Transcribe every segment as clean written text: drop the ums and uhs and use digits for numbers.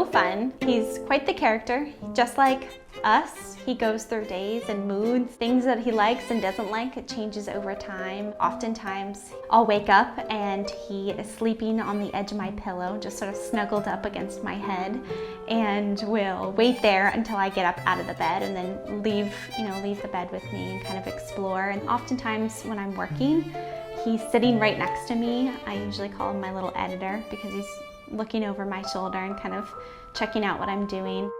so fun. He's quite the character. Just like us, he goes through days and moods, things that he likes and doesn't like. It changes over time. Oftentimes, I'll wake up and he is sleeping on the edge of my pillow, just sort of snuggled up against my head, and will wait there until I get up out of the bed and then leave the bed with me and kind of explore. And oftentimes when I'm working, he's sitting right next to me. I usually call him my little editor because he's looking over my shoulder and kind of checking out what I'm doing.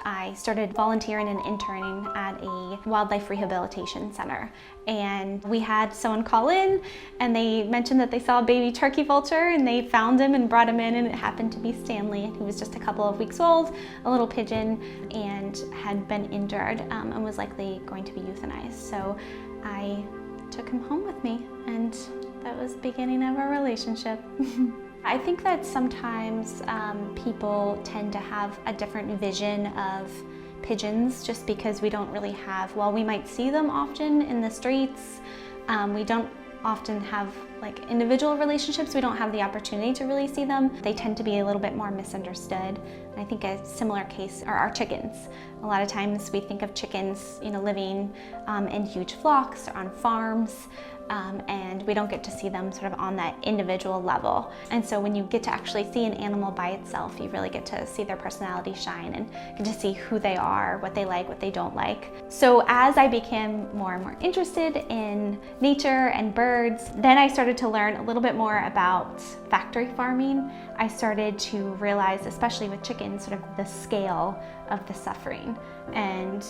I started volunteering and interning at a wildlife rehabilitation center, and we had someone call in and they mentioned that they saw a baby turkey vulture and they found him and brought him in, and it happened to be Stanley. He was just a couple of weeks old, a little pigeon, and had been injured and was likely going to be euthanized. So I took him home with me, and that was the beginning of our relationship. I think that sometimes people tend to have a different vision of pigeons just because we don't really have, while we might see them often in the streets, we don't often have like individual relationships. We don't have the opportunity to really see them. They tend to be a little bit more misunderstood. And I think a similar case are our chickens. A lot of times we think of chickens, living in huge flocks or on farms, and we don't get to see them sort of on that individual level. And so when you get to actually see an animal by itself, you really get to see their personality shine and get to see who they are, what they like, what they don't like. So as I became more and more interested in nature and birds, then I started to learn a little bit more about factory farming. I started to realize, especially with chickens, sort of the scale of the suffering, and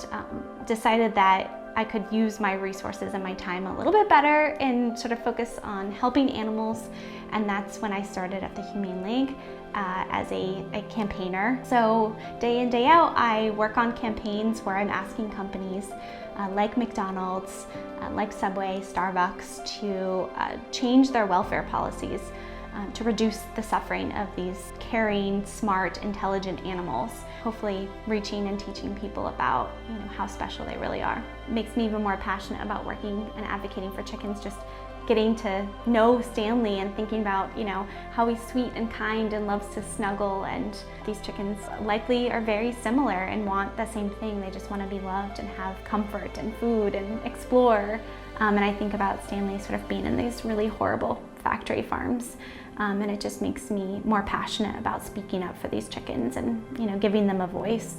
decided that I could use my resources and my time a little bit better and sort of focus on helping animals. And that's when I started at the Humane League as a campaigner. So day in, day out, I work on campaigns where I'm asking companies like McDonald's, like Subway, Starbucks to change their welfare policies to reduce the suffering of these caring, smart, intelligent animals, hopefully reaching and teaching people about how special they really are. It makes me even more passionate about working and advocating for chickens, just getting to know Stanley and thinking about how he's sweet and kind and loves to snuggle. And these chickens likely are very similar and want the same thing. They just want to be loved and have comfort and food and explore. And I think about Stanley sort of being in these really horrible factory farms. And it just makes me more passionate about speaking up for these chickens and giving them a voice.